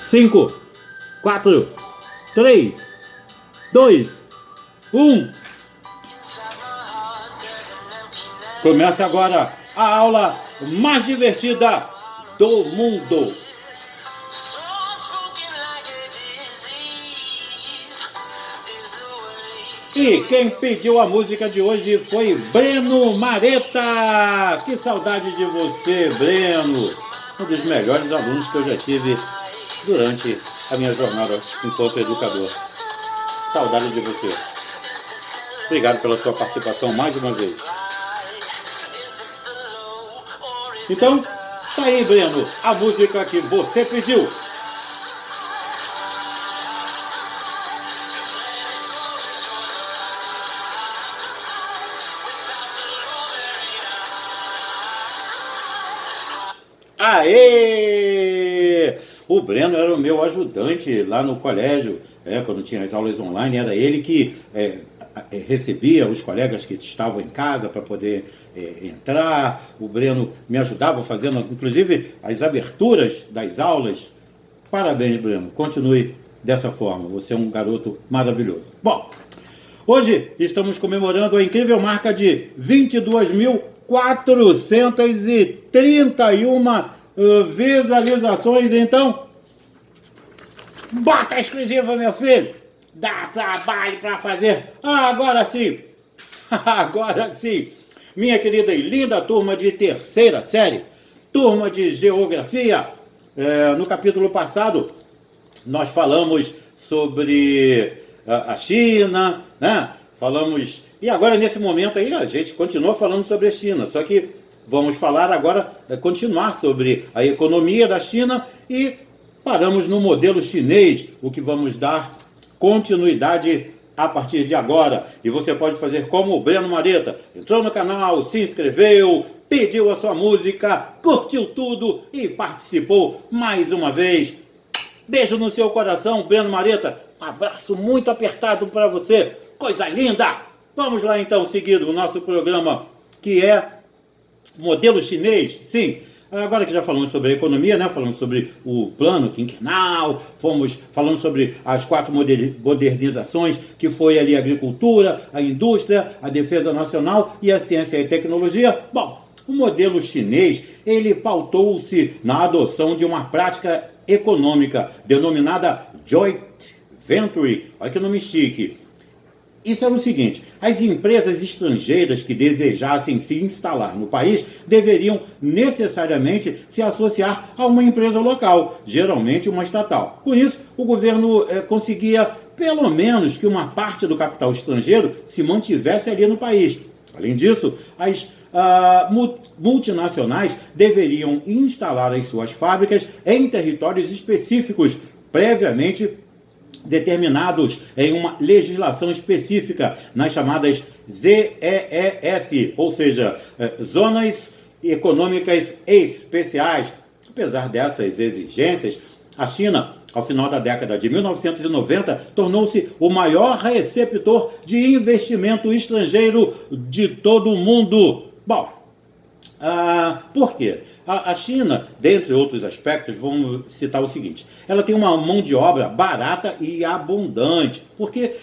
5, 4, 3, 2, 1. Começa agora a aula mais divertida do mundo. E quem pediu a música de hoje foi Breno Mareta. Que saudade de você, Breno. Um dos melhores alunos que eu já tive durante a minha jornada enquanto educador. Saudade de você. Obrigado pela sua participação mais uma vez. Então, tá aí, Breno, a música que você pediu. Aê! O Breno era o meu ajudante lá no colégio, quando tinha as aulas online, era ele que recebia os colegas que estavam em casa para poder entrar. O Breno me ajudava fazendo, inclusive, as aberturas das aulas. Parabéns, Breno. Continue dessa forma. Você é um garoto maravilhoso. Bom, hoje estamos comemorando a incrível marca de 22.431 visualizações. Então, bota a exclusiva, meu filho. Dá trabalho para fazer. Agora sim. Agora sim. Minha querida e linda turma de terceira série, turma de geografia. No capítulo passado, nós falamos sobre a China, né? Falamos, e agora nesse momento aí a gente continua falando sobre a China, só que vamos falar agora, continuar sobre a economia da China e paramos no modelo chinês, o que vamos dar continuidade a partir de agora. E você pode fazer como o Breno Mareta, entrou no canal, se inscreveu, pediu a sua música, curtiu tudo e participou mais uma vez. Beijo no seu coração, Breno Mareta. Um abraço muito apertado para você. Coisa linda! Vamos lá então, seguir o nosso programa, que é modelo chinês. Sim, agora que já falamos sobre a economia, né? Falamos sobre o plano quinquenal, falamos sobre as 4 modernizações, que foi ali a agricultura, a indústria, a defesa nacional e a ciência e tecnologia. Bom, o modelo chinês, ele pautou-se na adoção de uma prática econômica denominada Joint Venture. Olha que nome chique. Isso é o seguinte: as empresas estrangeiras que desejassem se instalar no país deveriam necessariamente se associar a uma empresa local, geralmente uma estatal. Com isso, o governo conseguia pelo menos que uma parte do capital estrangeiro se mantivesse ali no país. Além disso, as multinacionais deveriam instalar as suas fábricas em territórios específicos, previamente determinados em uma legislação específica, nas chamadas ZEES, ou seja, Zonas Econômicas Especiais. Apesar dessas exigências, a China, ao final da década de 1990, tornou-se o maior receptor de investimento estrangeiro de todo o mundo. Bom, por quê? A China, dentre outros aspectos, vamos citar o seguinte: ela tem uma mão de obra barata e abundante, porque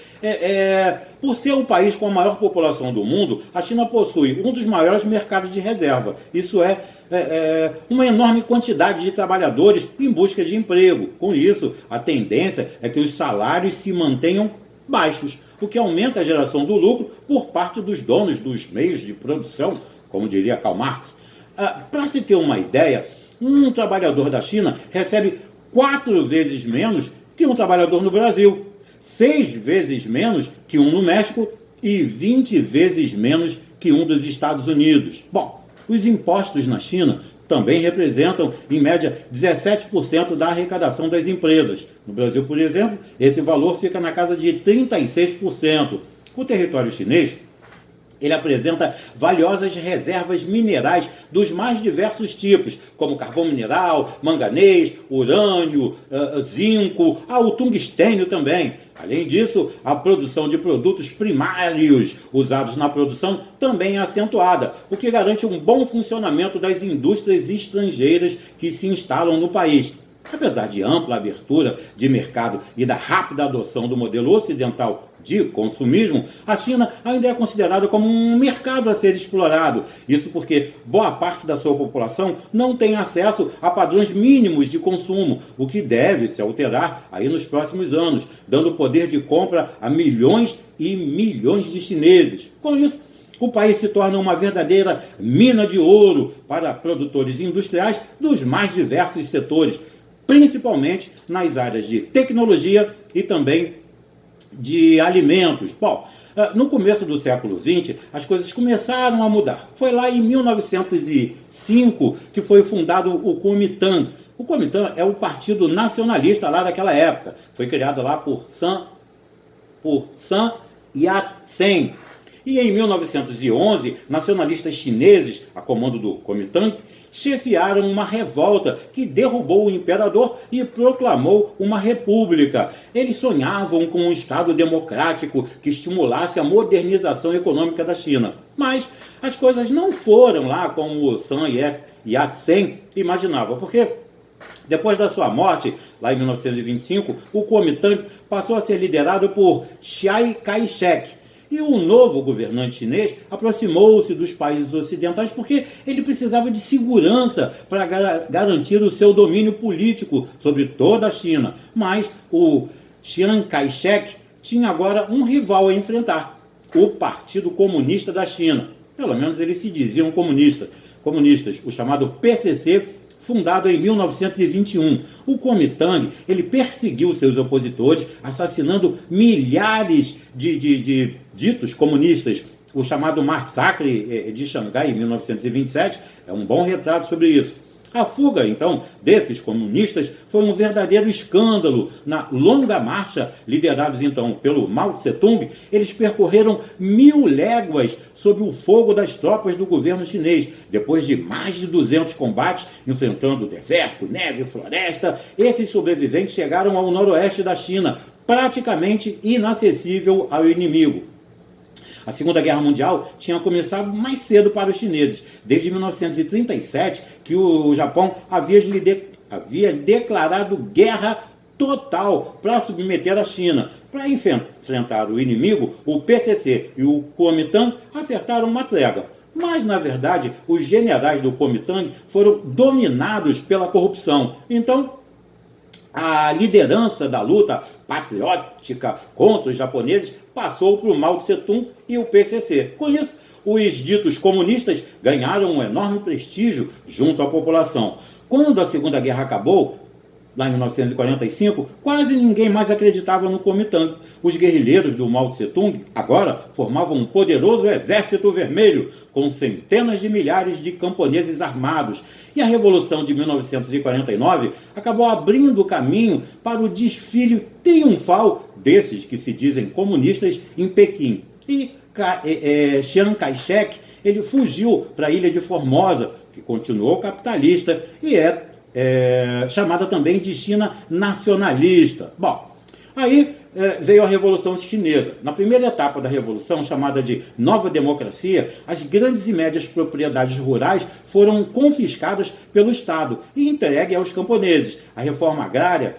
por ser o país com a maior população do mundo, a China possui um dos maiores mercados de reserva. Isso uma enorme quantidade de trabalhadores em busca de emprego. Com isso, a tendência é que os salários se mantenham baixos, o que aumenta a geração do lucro por parte dos donos dos meios de produção, como diria Karl Marx. Para se ter uma ideia, um trabalhador da China recebe 4 vezes menos que um trabalhador no Brasil, 6 vezes menos que um no México e 20 vezes menos que um dos Estados Unidos. Bom, os impostos na China também representam, em média, 17% da arrecadação das empresas. No Brasil, por exemplo, esse valor fica na casa de 36%. O território chinês, ele apresenta valiosas reservas minerais dos mais diversos tipos, como carvão mineral, manganês, urânio, zinco, o tungstênio também. Além disso, a produção de produtos primários usados na produção também é acentuada, o que garante um bom funcionamento das indústrias estrangeiras que se instalam no país. Apesar de ampla abertura de mercado e da rápida adoção do modelo ocidental de consumismo, a China ainda é considerada como um mercado a ser explorado. Isso porque boa parte da sua população não tem acesso a padrões mínimos de consumo, o que deve se alterar aí nos próximos anos, dando poder de compra a milhões e milhões de chineses. Com isso, o país se torna uma verdadeira mina de ouro para produtores industriais dos mais diversos setores, principalmente nas áreas de tecnologia e também de alimentos. Bom, no começo do século XX, as coisas começaram a mudar. Foi lá em 1905 que foi fundado o Kuomintang. O Kuomintang é o partido nacionalista lá daquela época. Foi criado lá por Sun Yat-sen. E em 1911, nacionalistas chineses, a comando do Kuomintang, chefiaram uma revolta que derrubou o imperador e proclamou uma república. Eles sonhavam com um Estado democrático que estimulasse a modernização econômica da China. Mas as coisas não foram lá como o Sun Yat-sen imaginava, porque depois da sua morte, lá em 1925, o Kuomintang passou a ser liderado por Chiang Kai-shek. E o novo governante chinês aproximou-se dos países ocidentais porque ele precisava de segurança para garantir o seu domínio político sobre toda a China. Mas o Chiang Kai-shek tinha agora um rival a enfrentar, o Partido Comunista da China. Pelo menos eles se diziam comunistas, o chamado PCC, fundado em 1921. O Kuomintang, ele perseguiu seus opositores, assassinando milhares de ditos comunistas. O chamado Massacre de Xangai, em 1927, é um bom retrato sobre isso. A fuga, então, desses comunistas foi um verdadeiro escândalo. Na longa marcha, liderados, então, pelo Mao Tse-tung, eles percorreram 1000 léguas sob o fogo das tropas do governo chinês. Depois de mais de 200 combates, enfrentando deserto, neve e floresta, esses sobreviventes chegaram ao noroeste da China, praticamente inacessível ao inimigo. A Segunda Guerra Mundial tinha começado mais cedo para os chineses. Desde 1937, que o Japão havia declarado guerra total para submeter a China. Para enfrentar o inimigo, o PCC e o Kuomintang acertaram uma trégua. Mas, na verdade, os generais do Kuomintang foram dominados pela corrupção. Então, a liderança da luta patriótica contra os japoneses passou para o Mao Tse-tung e o PCC. Com isso, os ditos comunistas ganharam um enorme prestígio junto à população. Quando a Segunda Guerra acabou, lá em 1945, quase ninguém mais acreditava no Kuomintang. Os guerrilheiros do Mao Tse-tung agora formavam um poderoso exército vermelho, com centenas de milhares de camponeses armados. E a Revolução de 1949 acabou abrindo o caminho para o desfile triunfal desses que se dizem comunistas em Pequim. E Chiang Kai-shek, ele fugiu para a ilha de Formosa, que continuou capitalista e é chamada também de China nacionalista. Bom, aí veio a Revolução Chinesa. Na primeira etapa da Revolução, chamada de Nova Democracia, as grandes e médias propriedades rurais foram confiscadas pelo Estado e entregues aos camponeses. A reforma agrária,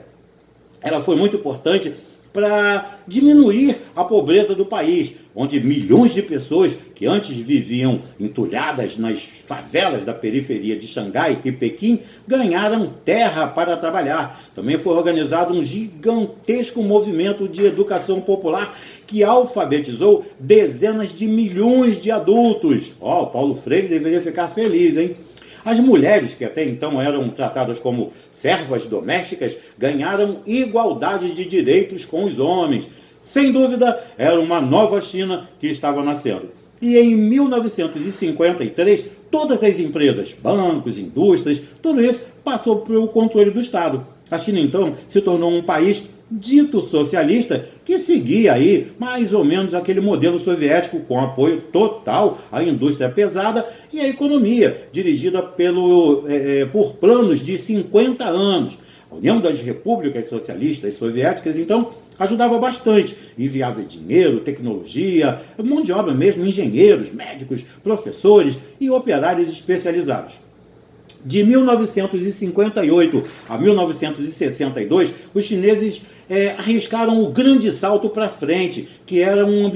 ela foi muito importante para diminuir a pobreza do país, onde milhões de pessoas que antes viviam entulhadas nas favelas da periferia de Xangai e Pequim ganharam terra para trabalhar. Também foi organizado um gigantesco movimento de educação popular que alfabetizou dezenas de milhões de adultos. O Paulo Freire deveria ficar feliz, hein? As mulheres, que até então eram tratadas como servas domésticas, ganharam igualdade de direitos com os homens. Sem dúvida, era uma nova China que estava nascendo. E em 1953, todas as empresas, bancos, indústrias, tudo isso passou para o controle do Estado. A China, então, se tornou um país dito socialista, que seguia aí mais ou menos aquele modelo soviético com apoio total à indústria pesada e à economia, dirigida por planos de 50 anos. A União das Repúblicas Socialistas Soviéticas, então, ajudava bastante, enviava dinheiro, tecnologia, mão de obra mesmo, engenheiros, médicos, professores e operários especializados. De 1958 a 1962, os chineses arriscaram o grande salto para frente, que era um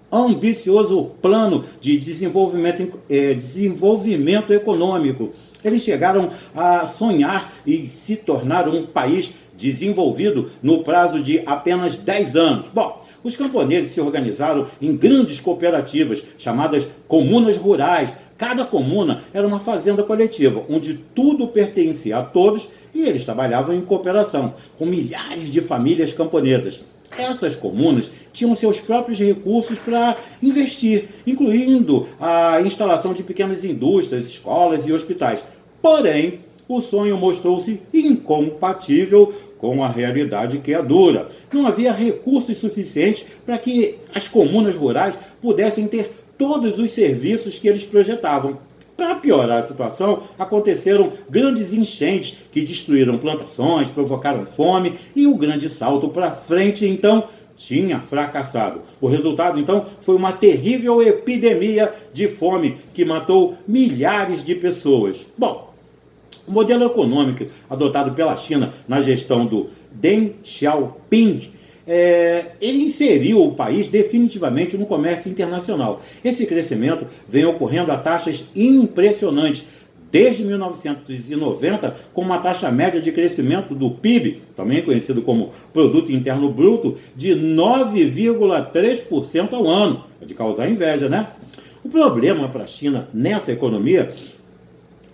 ambicioso plano de desenvolvimento econômico. Eles chegaram a sonhar e se tornar um país desenvolvido no prazo de apenas 10 anos. Bom, os camponeses se organizaram em grandes cooperativas, chamadas comunas rurais. Cada comuna era uma fazenda coletiva, onde tudo pertencia a todos e eles trabalhavam em cooperação, com milhares de famílias camponesas. Essas comunas tinham seus próprios recursos para investir, incluindo a instalação de pequenas indústrias, escolas e hospitais. Porém, o sonho mostrou-se incompatível com a realidade que é dura. Não havia recursos suficientes para que as comunas rurais pudessem ter todos os serviços que eles projetavam. Para piorar a situação, aconteceram grandes enchentes que destruíram plantações, provocaram fome e o grande salto para frente, então, tinha fracassado. O resultado, então, foi uma terrível epidemia de fome que matou milhares de pessoas. Bom, o modelo econômico adotado pela China na gestão do Deng Xiaoping ele inseriu o país definitivamente no comércio internacional. Esse crescimento vem ocorrendo a taxas impressionantes desde 1990, com uma taxa média de crescimento do PIB, também conhecido como Produto Interno Bruto, de 9,3% ao ano. É de causar inveja, né? O problema para a China nessa economia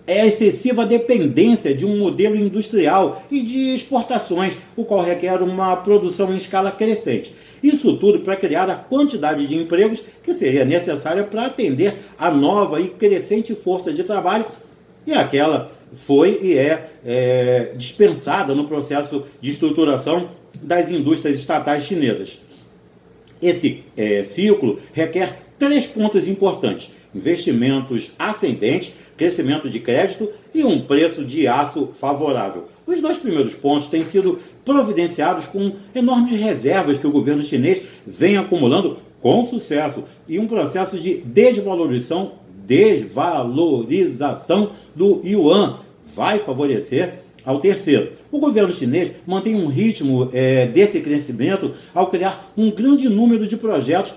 é a excessiva dependência de um modelo industrial e de exportações, o qual requer uma produção em escala crescente. Isso tudo para criar a quantidade de empregos que seria necessária para atender a nova e crescente força de trabalho, e aquela foi e é dispensada no processo de estruturação das indústrias estatais chinesas. Esse ciclo requer 3 pontos importantes: investimentos ascendentes, crescimento de crédito e um preço de aço favorável. Os 2 primeiros pontos têm sido providenciados com enormes reservas que o governo chinês vem acumulando com sucesso e um processo de desvalorização do yuan vai favorecer ao terceiro. O governo chinês mantém um ritmo desse crescimento ao criar um grande número de projetos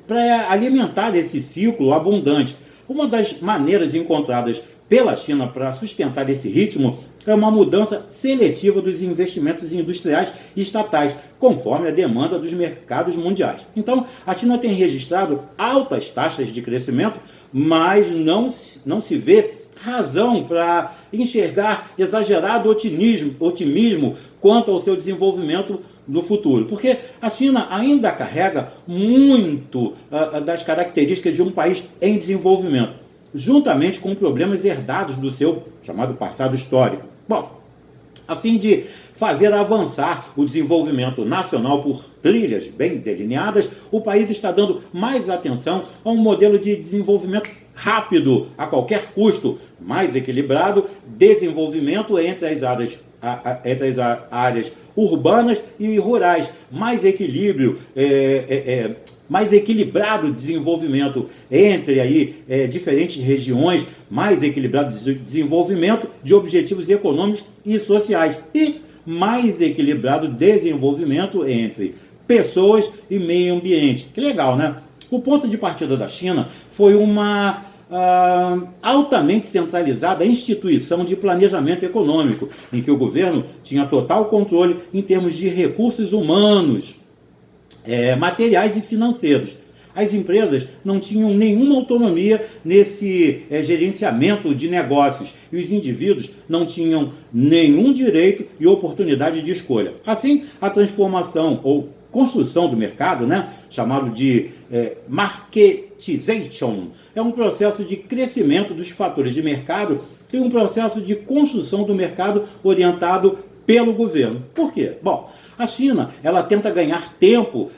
para alimentar esse ciclo abundante. Uma das maneiras encontradas pela China para sustentar esse ritmo é uma mudança seletiva dos investimentos industriais e estatais, conforme a demanda dos mercados mundiais. Então, a China tem registrado altas taxas de crescimento, mas não se vê razão para enxergar exagerado otimismo quanto ao seu desenvolvimento no futuro, porque a China ainda carrega muito das características de um país em desenvolvimento, juntamente com problemas herdados do seu chamado passado histórico. Bom, a fim de fazer avançar o desenvolvimento nacional por trilhas bem delineadas, o país está dando mais atenção a um modelo de desenvolvimento rápido, a qualquer custo, mais equilibrado, desenvolvimento entre as áreas urbanas e rurais, mais equilibrado desenvolvimento entre diferentes regiões, mais equilibrado desenvolvimento de objetivos econômicos e sociais e mais equilibrado desenvolvimento entre pessoas e meio ambiente. Que legal, né? O ponto de partida da China foi uma altamente centralizada instituição de planejamento econômico, em que o governo tinha total controle em termos de recursos humanos, materiais e financeiros. As empresas não tinham nenhuma autonomia nesse gerenciamento de negócios e os indivíduos não tinham nenhum direito e oportunidade de escolha. Assim, a transformação ou construção do mercado, chamado de marketization, é um processo de crescimento dos fatores de mercado e um processo de construção do mercado orientado pelo governo. Por quê? Bom, a China ela tenta ganhar tempo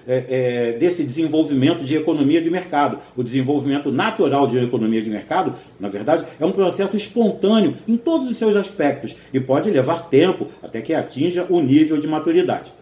desse desenvolvimento de economia de mercado. O desenvolvimento natural de economia de mercado, na verdade, é um processo espontâneo em todos os seus aspectos e pode levar tempo até que atinja o nível de maturidade.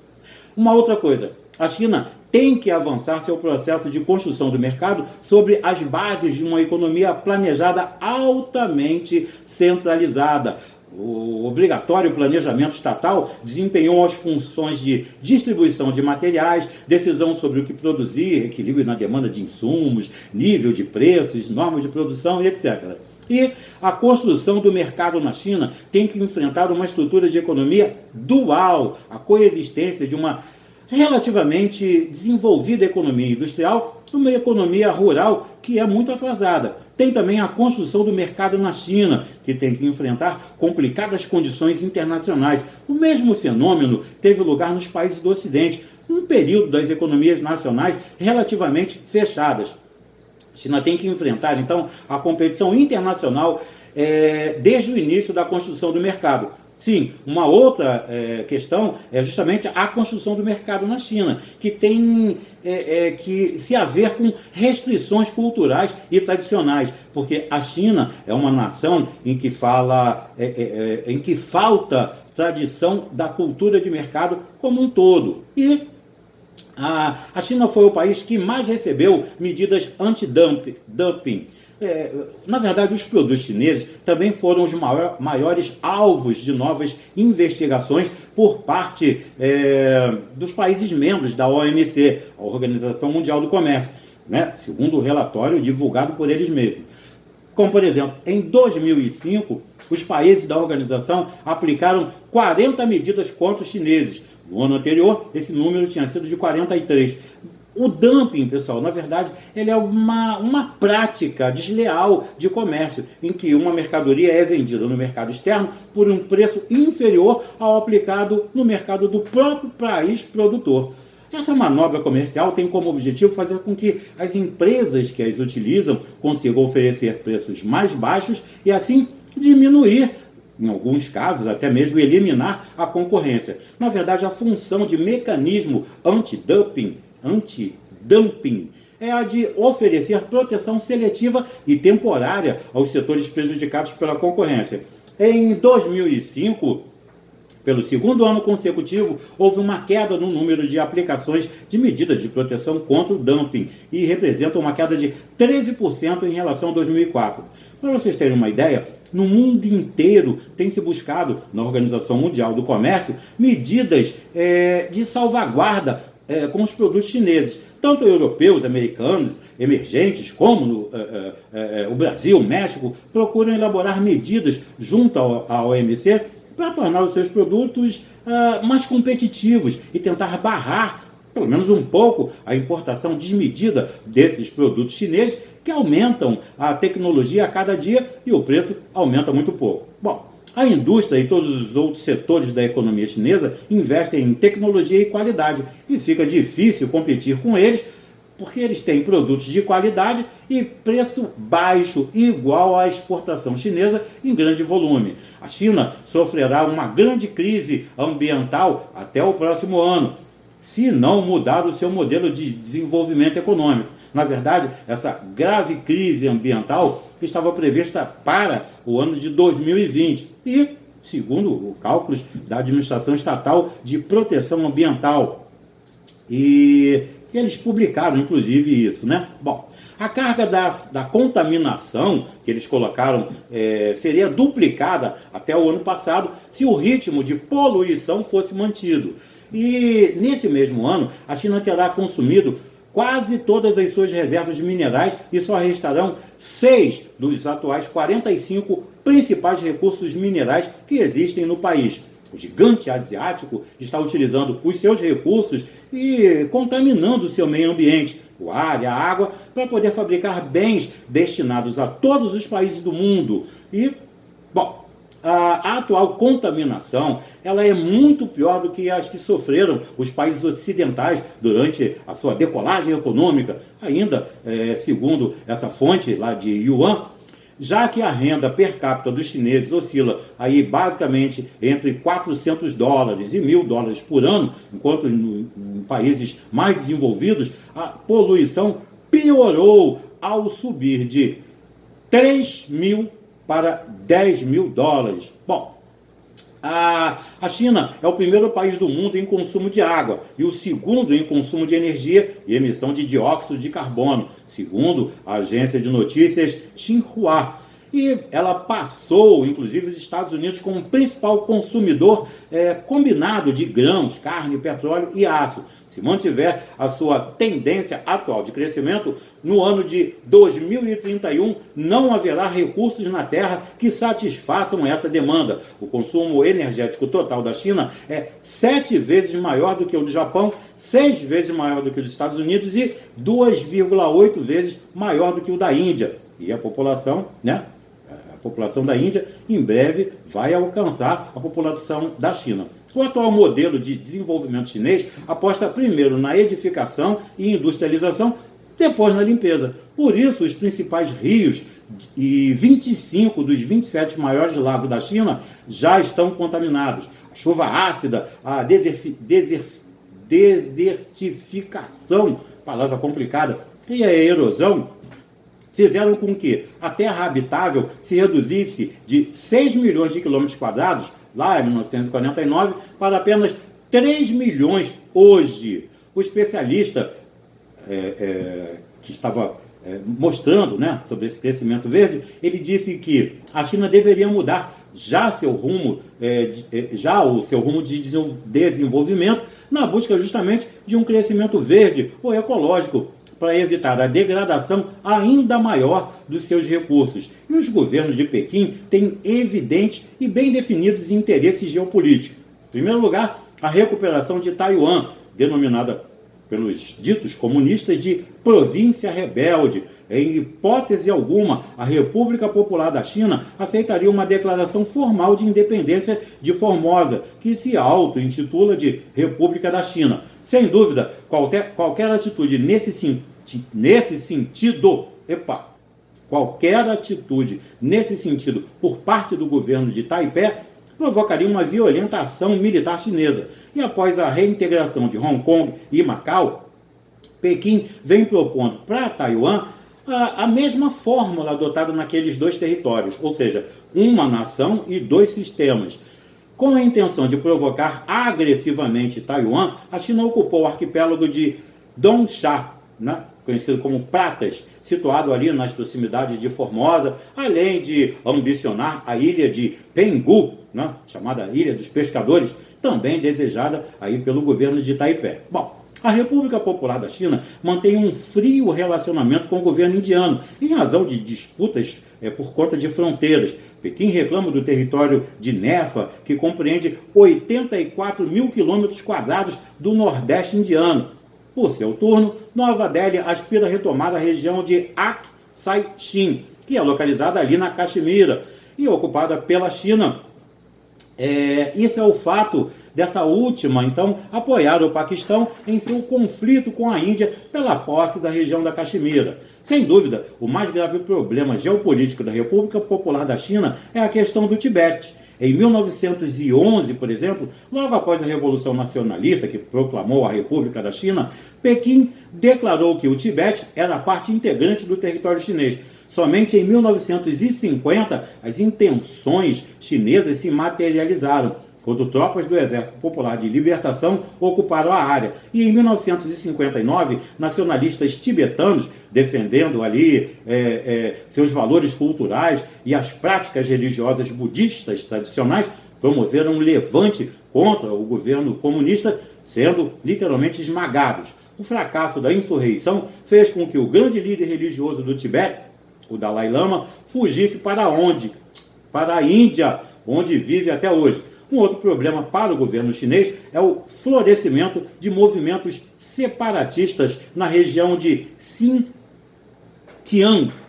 Uma outra coisa, a China tem que avançar seu processo de construção do mercado sobre as bases de uma economia planejada altamente centralizada. O obrigatório planejamento estatal desempenhou as funções de distribuição de materiais, decisão sobre o que produzir, equilíbrio na demanda de insumos, nível de preços, normas de produção e etc. E a construção do mercado na China tem que enfrentar uma estrutura de economia dual, a coexistência de uma relativamente desenvolvida economia industrial e uma economia rural que é muito atrasada. Tem também a construção do mercado na China, que tem que enfrentar complicadas condições internacionais. O mesmo fenômeno teve lugar nos países do Ocidente, num período das economias nacionais relativamente fechadas. A China tem que enfrentar, então, a competição internacional desde o início da construção do mercado. Sim, uma outra questão é justamente a construção do mercado na China, que tem que se haver com restrições culturais e tradicionais, porque a China é uma nação em que em que falta tradição da cultura de mercado como um todo. E a China foi o país que mais recebeu medidas anti-dumping. Na verdade, os produtos chineses também foram os maiores alvos de novas investigações por parte dos países membros da OMC, a Organização Mundial do Comércio, né? Segundo o relatório divulgado por eles mesmos. Como, por exemplo, em 2005, os países da organização aplicaram 40 medidas contra os chineses. No ano anterior, esse número tinha sido de 43. O dumping, pessoal, na verdade, ele é uma prática desleal de comércio, em que uma mercadoria é vendida no mercado externo por um preço inferior ao aplicado no mercado do próprio país produtor. Essa manobra comercial tem como objetivo fazer com que as empresas que as utilizam consigam oferecer preços mais baixos e, assim, diminuir, em alguns casos, até mesmo eliminar a concorrência. Na verdade, a função de mecanismo anti-dumping é a de oferecer proteção seletiva e temporária aos setores prejudicados pela concorrência. Em 2005, pelo segundo ano consecutivo, houve uma queda no número de aplicações de medidas de proteção contra o dumping e representa uma queda de 13% em relação a 2004. Para vocês terem uma ideia, no mundo inteiro tem se buscado, na Organização Mundial do Comércio, medidas de salvaguarda com os produtos chineses, tanto europeus, americanos, emergentes, como o Brasil, o México, procuram elaborar medidas junto à OMC para tornar os seus produtos mais competitivos e tentar barrar, pelo menos um pouco, a importação desmedida desses produtos chineses, que aumentam a tecnologia a cada dia e o preço aumenta muito pouco. Bom, a indústria e todos os outros setores da economia chinesa investem em tecnologia e qualidade e fica difícil competir com eles porque eles têm produtos de qualidade e preço baixo igual à exportação chinesa em grande volume. A China sofrerá uma grande crise ambiental até o próximo ano, se não mudar o seu modelo de desenvolvimento econômico. Na verdade, essa grave crise ambiental estava prevista para o ano de 2020 e, segundo os cálculos da Administração Estatal de Proteção Ambiental, e eles publicaram, inclusive, isso, né? Bom, a carga da contaminação que eles colocaram seria duplicada até o ano passado se o ritmo de poluição fosse mantido. E, nesse mesmo ano, a China terá consumido quase todas as suas reservas de minerais e só restarão 6 dos atuais 45 principais recursos minerais que existem no país. O gigante asiático está utilizando os seus recursos e contaminando o seu meio ambiente, o ar e a água, para poder fabricar bens destinados a todos os países do mundo. E, bom, a atual contaminação ela é muito pior do que as que sofreram os países ocidentais durante a sua decolagem econômica, ainda segundo essa fonte lá de Yuan, já que a renda per capita dos chineses oscila aí basicamente entre $400 e $1.000 por ano, enquanto em países mais desenvolvidos a poluição piorou ao subir de 3.000 para $10.000. Bom, A China é o primeiro país do mundo em consumo de água e o segundo em consumo de energia e emissão de dióxido de carbono, segundo a agência de notícias Xinhua. E ela passou, inclusive, os Estados Unidos como principal consumidor combinado de grãos, carne, petróleo e aço. Se mantiver a sua tendência atual de crescimento, no ano de 2031 não haverá recursos na Terra que satisfaçam essa demanda. O consumo energético total da China é 7 vezes maior do que o do Japão, 6 vezes maior do que o dos Estados Unidos e 2,8 vezes maior do que o da Índia. E a população, a população da Índia em breve vai alcançar a população da China. O atual modelo de desenvolvimento chinês aposta primeiro na edificação e industrialização, depois na limpeza. Por isso, os principais rios e 25 dos 27 maiores lagos da China já estão contaminados. A chuva ácida, a desertificação, palavra complicada, e a erosão fizeram com que a terra habitável se reduzisse de 6 milhões de quilômetros quadrados, lá em 1949, para apenas 3 milhões hoje. O especialista que estava mostrando sobre esse crescimento verde, ele disse que a China deveria mudar já o seu rumo de desenvolvimento na busca justamente de um crescimento verde ou ecológico, para evitar a degradação ainda maior dos seus recursos. E os governos de Pequim têm evidentes e bem definidos interesses geopolíticos. Em primeiro lugar, a recuperação de Taiwan, denominada pelos ditos comunistas de província rebelde. Em hipótese alguma, a República Popular da China aceitaria uma declaração formal de independência de Formosa, que se auto-intitula de República da China. Sem dúvida, qualquer atitude nesse sentido por parte do governo de Taipei provocaria uma violenta ação militar chinesa. E após a reintegração de Hong Kong e Macau, Pequim vem propondo para Taiwan a mesma fórmula adotada naqueles dois territórios, ou seja, uma nação e 2 sistemas. Com a intenção de provocar agressivamente Taiwan, a China ocupou o arquipélago de Dongsha, conhecido como Pratas, situado ali nas proximidades de Formosa, além de ambicionar a ilha de Penghu, chamada Ilha dos Pescadores, também desejada aí pelo governo de Taipei. Bom, a República Popular da China mantém um frio relacionamento com o governo indiano, em razão de disputas por conta de fronteiras. Pequim reclama do território de Nefa, que compreende 84 mil quilômetros quadrados do Nordeste indiano. Por seu turno, Nova Delhi aspira a retomar a região de Aksai Chin, que é localizada ali na Caxemira e ocupada pela China. Isso é o fato dessa última, então, apoiar o Paquistão em seu conflito com a Índia pela posse da região da Caxemira. Sem dúvida, o mais grave problema geopolítico da República Popular da China é a questão do Tibete. Em 1911, por exemplo, logo após a Revolução Nacionalista, que proclamou a República da China, Pequim declarou que o Tibete era parte integrante do território chinês. Somente em 1950, as intenções chinesas se materializaram, quando tropas do Exército Popular de Libertação ocuparam a área. E em 1959, nacionalistas tibetanos, defendendo ali seus valores culturais e as práticas religiosas budistas tradicionais, promoveram um levante contra o governo comunista, sendo literalmente esmagados. O fracasso da insurreição fez com que o grande líder religioso do Tibete, o Dalai Lama, fugisse para onde? Para a Índia, onde vive até hoje. Um outro problema para o governo chinês é o florescimento de movimentos separatistas na região de Xinjiang.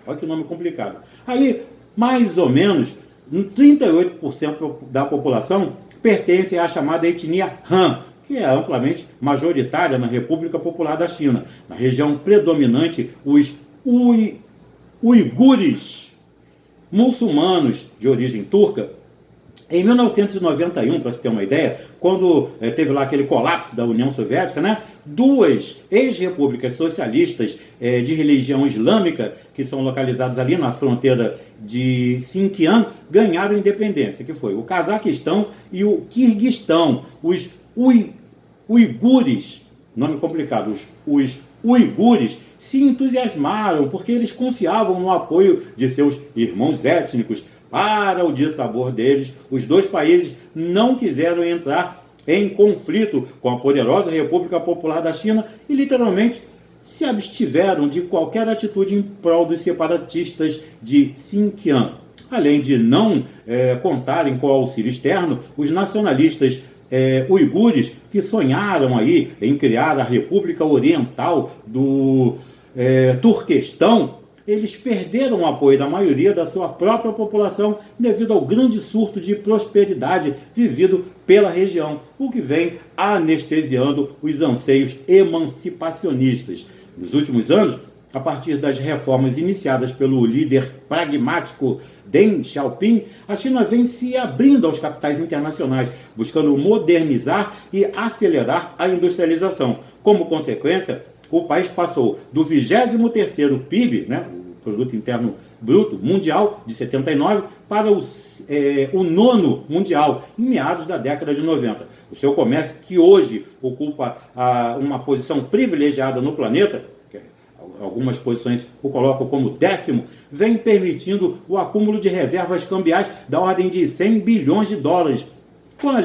Olha que nome complicado. Aí, mais ou menos, 38% da população pertence à chamada etnia Han, que é amplamente majoritária na República Popular da China. Na região predominante, os uigures, muçulmanos de origem turca, Em 1991, para você ter uma ideia, quando teve lá aquele colapso da União Soviética, né, duas ex-repúblicas socialistas de religião islâmica, que são localizadas ali na fronteira de Xinjiang, ganharam independência, que foi o Cazaquistão e o Quirguistão. Os uigures, nome complicado, os uigures se entusiasmaram porque eles confiavam no apoio de seus irmãos étnicos. Para o dissabor deles, os dois países não quiseram entrar em conflito com a poderosa República Popular da China e literalmente se abstiveram de qualquer atitude em prol dos separatistas de Xinjiang. Além de não contarem com o auxílio externo, os nacionalistas uigures, que sonharam aí em criar a República Oriental do Turquestão, eles perderam o apoio da maioria da sua própria população devido ao grande surto de prosperidade vivido pela região, o que vem anestesiando os anseios emancipacionistas. Nos últimos anos, a partir das reformas iniciadas pelo líder pragmático Deng Xiaoping, a China vem se abrindo aos capitais internacionais, buscando modernizar e acelerar a industrialização. Como consequência, o país passou do 23º PIB, né, o Produto Interno Bruto Mundial, de 79, para o 9º mundial, em meados da década de 90. O seu comércio, que hoje ocupa uma posição privilegiada no planeta, algumas posições o colocam como 10º, vem permitindo o acúmulo de reservas cambiais da ordem de 100 bilhões de dólares. Com a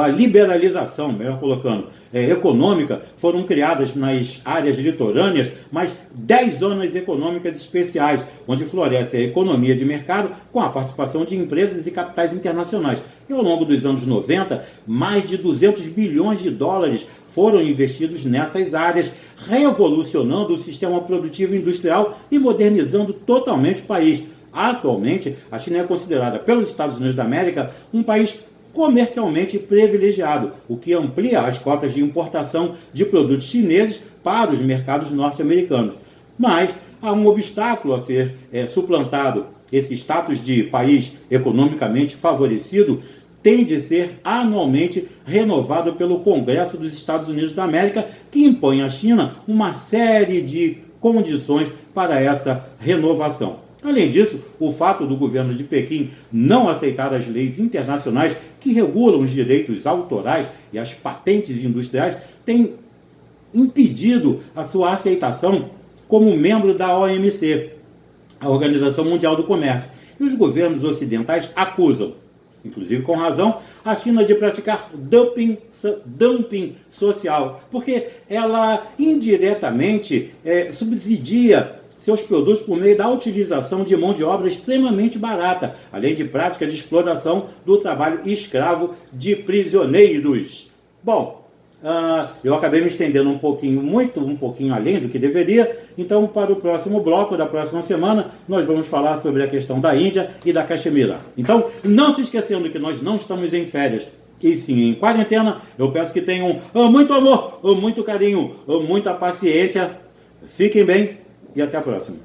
liberalização, melhor colocando, econômica, foram criadas nas áreas litorâneas mais 10 zonas econômicas especiais, onde floresce a economia de mercado com a participação de empresas e capitais internacionais. E ao longo dos anos 90, mais de 200 bilhões de dólares foram investidos nessas áreas, revolucionando o sistema produtivo industrial e modernizando totalmente o país. Atualmente, a China é considerada pelos Estados Unidos da América um país comercialmente privilegiado, o que amplia as cotas de importação de produtos chineses para os mercados norte-americanos. Mas há um obstáculo a ser suplantado. Esse status de país economicamente favorecido tem de ser anualmente renovado pelo Congresso dos Estados Unidos da América, que impõe à China uma série de condições para essa renovação. Além disso, o fato do governo de Pequim não aceitar as leis internacionais que regulam os direitos autorais e as patentes industriais tem impedido a sua aceitação como membro da OMC, a Organização Mundial do Comércio. E os governos ocidentais acusam, inclusive com razão, a China de praticar dumping social, porque ela indiretamente subsidia seus produtos por meio da utilização de mão de obra extremamente barata, além de prática de exploração do trabalho escravo de prisioneiros. Bom, eu acabei me estendendo um pouquinho além do que deveria, então para o próximo bloco da próxima semana nós vamos falar sobre a questão da Índia e da Caxemira. Então, não se esquecendo que nós não estamos em férias, e sim em quarentena. Eu peço que tenham muito amor, muito carinho, muita paciência. Fiquem bem e até a próxima.